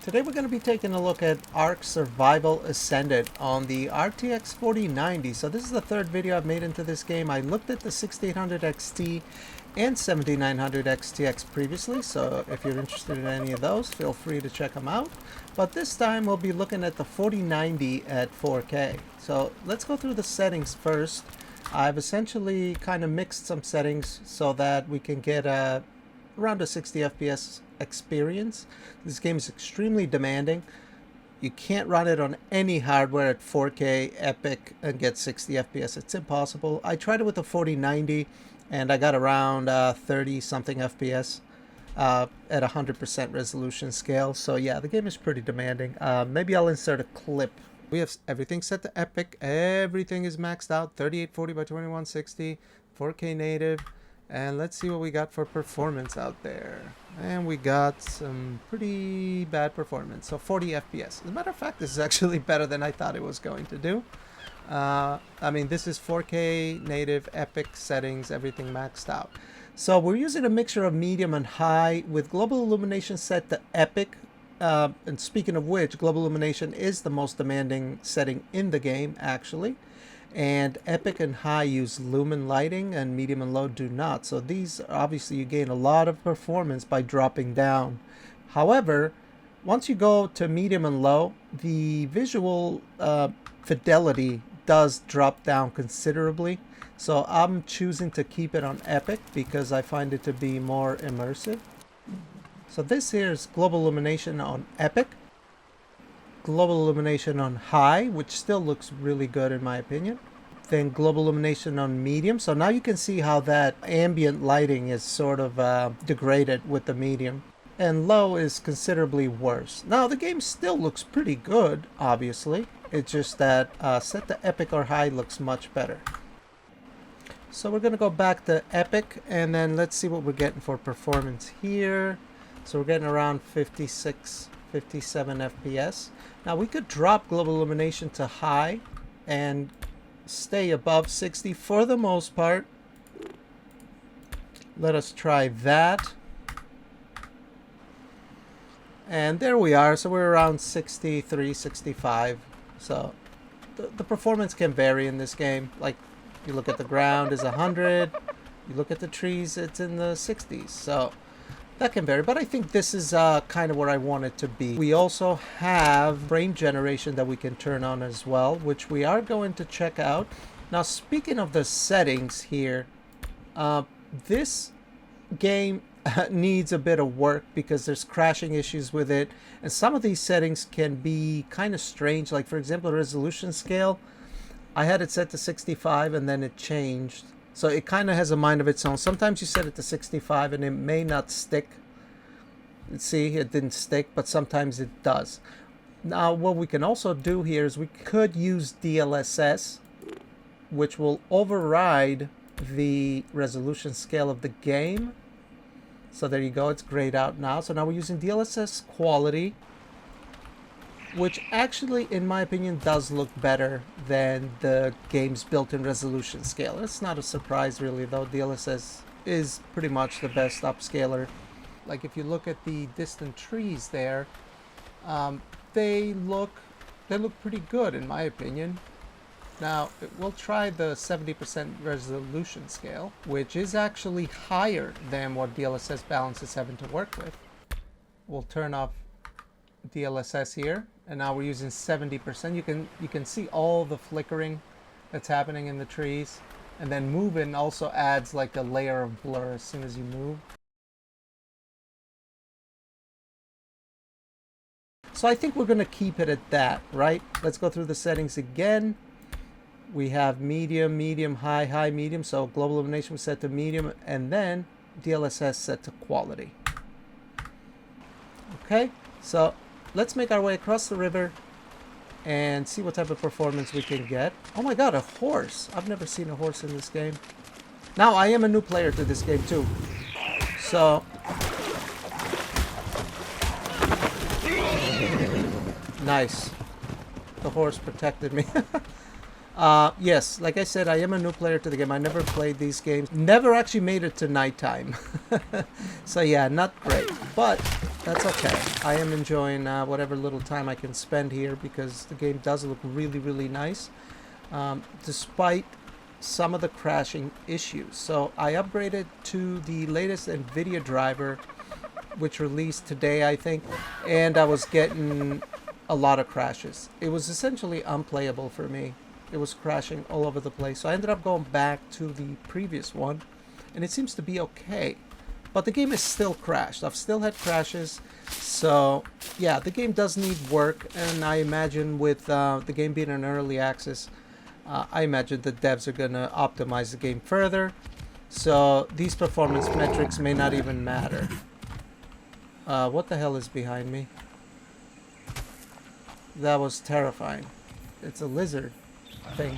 Today we're going to be taking a look at ARK Survival Ascended on the RTX 4090. So this is the third video I've made into this game. I looked at the 6800 XT and 7900 XTX previously, so if you're interested in any of those, feel free to check them out. But this time we'll be looking at the 4090 at 4K. So let's go through the settings first. I've essentially kind of mixed some settings so that we can get around a 60 FPS experience. This game is extremely demanding. You can't run it on any hardware at 4K Epic and get 60 FPS. It's impossible. I tried it with the 4090 and I got around 30 something FPS at 100% resolution scale. So yeah, the game is pretty demanding. Maybe I'll insert a clip. We have everything set to Epic. Everything is maxed out. 3840 by 2160, 4K native. And let's see what we got for performance out there. And we got some pretty bad performance. So 40 FPS. As a matter of fact, this is actually better than I thought it was going to do. I mean, this is 4K native Epic settings, everything maxed out. So we're using a mixture of medium and high with global illumination set to Epic. And speaking of which, global illumination is the most demanding setting in the game, actually. And Epic and high use lumen lighting and medium and low do not. So these, obviously you gain a lot of performance by dropping down. However, once you go to medium and low, the visual fidelity does drop down considerably. So I'm choosing to keep it on Epic because I find it to be more immersive. So this here is global illumination on Epic. Global illumination on high, which still looks really good in my opinion. Then global illumination on medium. So now you can see how that ambient lighting is sort of degraded with the medium. And low is considerably worse. Now the game still looks pretty good, obviously. It's just that set to Epic or high looks much better. So we're going to go back to Epic and then let's see what we're getting for performance here. So we're getting around 56, 57 FPS. Now we could drop global illumination to high and stay above 60 for the most part. Let us try that. And there we are. So we're around 63, 65. So the performance can vary in this game. Like you look at the ground is 100. You look at the trees, it's in the 60s. So that can vary, but I think this is kind of where I want it to be. We also have frame generation that we can turn on as well, which we are going to check out. Now, speaking of the settings here, this game needs a bit of work because there's crashing issues with it. And some of these settings can be kind of strange. Like, for example, resolution scale. I had it set to 65 and then it changed. So it kind of has a mind of its own. Sometimes you set it to 65 and it may not stick. See, it didn't stick, but sometimes it does. Now, what we can also do here is we could use DLSS, which will override the resolution scale of the game. So there you go, it's grayed out now. So now we're using DLSS quality, which actually, in my opinion, does look better than the game's built-in resolution scale. It's not a surprise, really, though. DLSS is pretty much the best upscaler. Like, if you look at the distant trees there, they look pretty good, in my opinion. Now, we'll try the 70% resolution scale, which is actually higher than what DLSS Balanced is having to work with. We'll turn off DLSS here. And now we're using 70%. You can see all the flickering that's happening in the trees. And then moving also adds like a layer of blur as soon as you move. So I think we're going to keep it at that, right? Let's go through the settings again. We have medium, medium, high, high, medium. So global illumination was set to medium and then DLSS set to quality. Okay, so let's make our way across the river and see what type of performance we can get. Oh my god, a horse. I've never seen a horse in this game. Now, I am a new player to this game too. So nice. The horse protected me. Yes, like I said, I am a new player to the game. I never played these games. Never actually made it to nighttime. So yeah, not great. But that's okay. I am enjoying whatever little time I can spend here because the game does look really, really nice, despite some of the crashing issues. So I upgraded to the latest NVIDIA driver, which released today, I think, and I was getting a lot of crashes. It was essentially unplayable for me. It was crashing all over the place. So I ended up going back to the previous one, and it seems to be okay. But the game is still crashed. I've still had crashes. So yeah, the game does need work, and I imagine with the game being in early access, I imagine the devs are going to optimize the game further. So these performance metrics may not even matter. What the hell is behind me? That was terrifying. It's a lizard thing.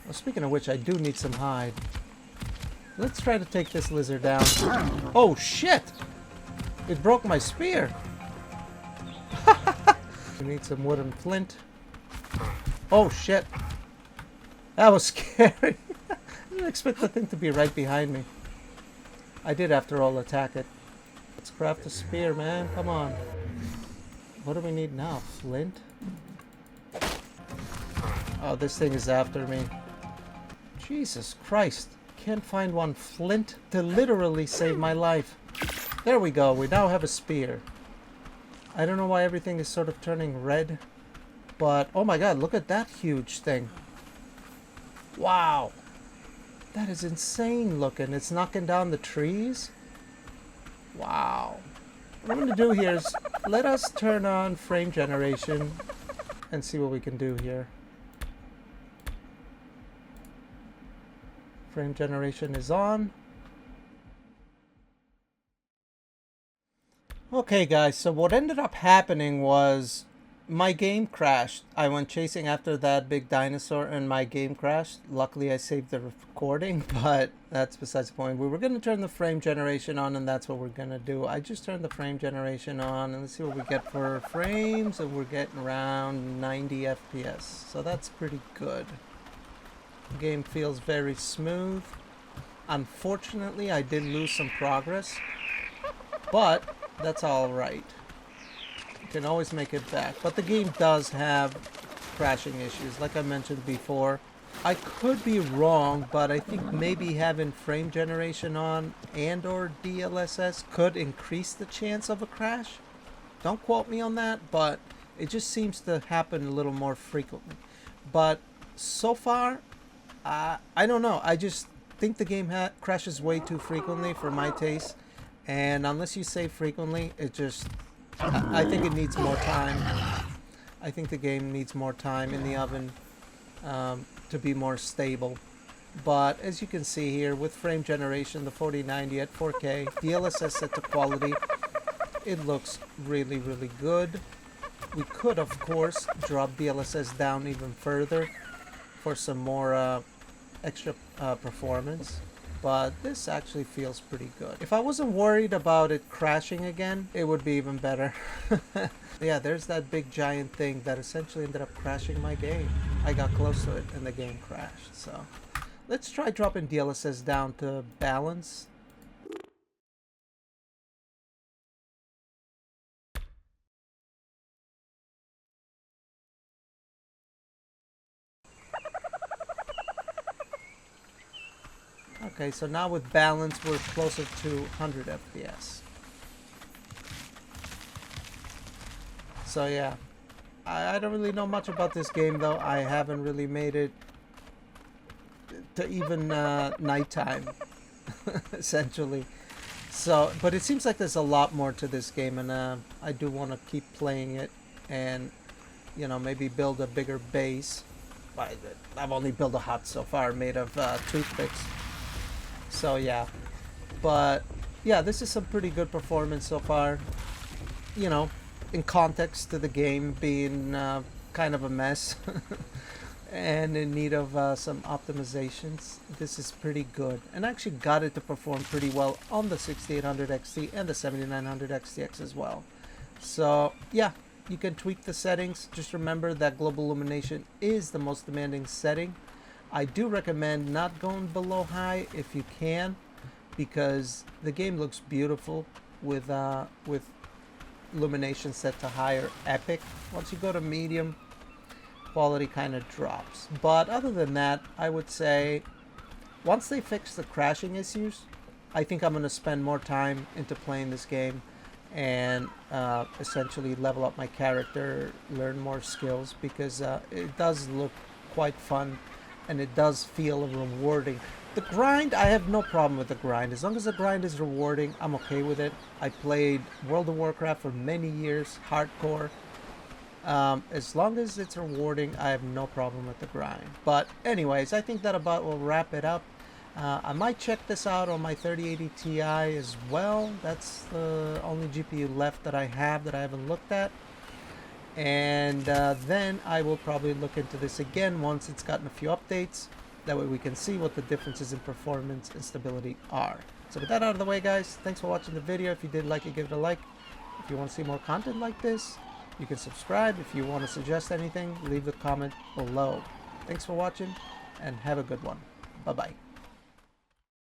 Well, speaking of which, I do need some hide. Let's try to take this lizard down. Oh shit! It broke my spear. We need some wooden flint. Oh shit! That was scary. I didn't expect the thing to be right behind me. I did, after all, attack it. Let's craft a spear, man. Come on. What do we need now? Flint? Oh, this thing is after me. Jesus Christ. Can't find one flint to literally save my life. There we go. We now have a spear. I don't know why everything is sort of turning red. But, oh my god, look at that huge thing. Wow. That is insane looking. It's knocking down the trees. Wow. What I'm going to do here is let us turn on frame generation and see what we can do here. Frame generation is on. Okay guys, so what ended up happening was my game crashed. I went chasing after that big dinosaur and my game crashed. Luckily I saved the recording, but that's besides the point. We were going to turn the frame generation on, and that's what we're going to do. I just turned the frame generation on, and let's see what we get for frames, and we're getting around 90 FPS. So that's pretty good. The game feels very smooth. Unfortunately, I did lose some progress, but that's all right. You can always make it back. But the game does have crashing issues, like I mentioned before. I could be wrong, but I think maybe having frame generation on and or DLSS could increase the chance of a crash. Don't quote me on that, but it just seems to happen a little more frequently. But so far, I don't know. I just think the game crashes way too frequently for my taste. And unless you save frequently, it just... I think it needs more time. I think the game needs more time in the oven to be more stable. But as you can see here, with frame generation, the 4090 at 4K, DLSS set to quality, it looks really, really good. We could, of course, drop DLSS down even further for some more extra performance. But this actually feels pretty good. If I wasn't worried about it crashing again, it would be even better. Yeah, there's that big giant thing that essentially ended up crashing my game. I got close to it and the game crashed. So let's try dropping DLSS down to balance. Okay, so now with balance, we're closer to 100 FPS. So yeah, I don't really know much about this game though. I haven't really made it to even nighttime, essentially. So, but it seems like there's a lot more to this game, and I do want to keep playing it, and you know, maybe build a bigger base. I've only built a hut so far made of toothpicks. So yeah, but yeah, this is some pretty good performance so far. You know, in context to the game being kind of a mess and in need of some optimizations, this is pretty good. And I actually got it to perform pretty well on the 6800 XT and the 7900 XTX as well. So yeah, you can tweak the settings. Just remember that global illumination is the most demanding setting. I do recommend not going below high if you can, because the game looks beautiful with illumination set to high or epic. Once you go to medium, quality kind of drops. But other than that, I would say once they fix the crashing issues, I think I'm going to spend more time into playing this game and essentially level up my character, learn more skills, because it does look quite fun and it does feel rewarding. The grind, I have no problem with the grind. As long as the grind is rewarding, I'm okay with it. I played World of Warcraft for many years, hardcore. As long as it's rewarding, I have no problem with the grind. But anyways, I think that about will wrap it up. I might check this out on my 3080 Ti as well. That's the only GPU left that I have that I haven't looked at. And then I will probably look into this again once it's gotten a few updates. That way we can see what the differences in performance and stability are. So with that out of the way, guys, thanks for watching the video. If you did like it, give it a like. If you want to see more content like this, you can subscribe. If you want to suggest anything, leave a comment below. Thanks for watching and have a good one. Bye-bye.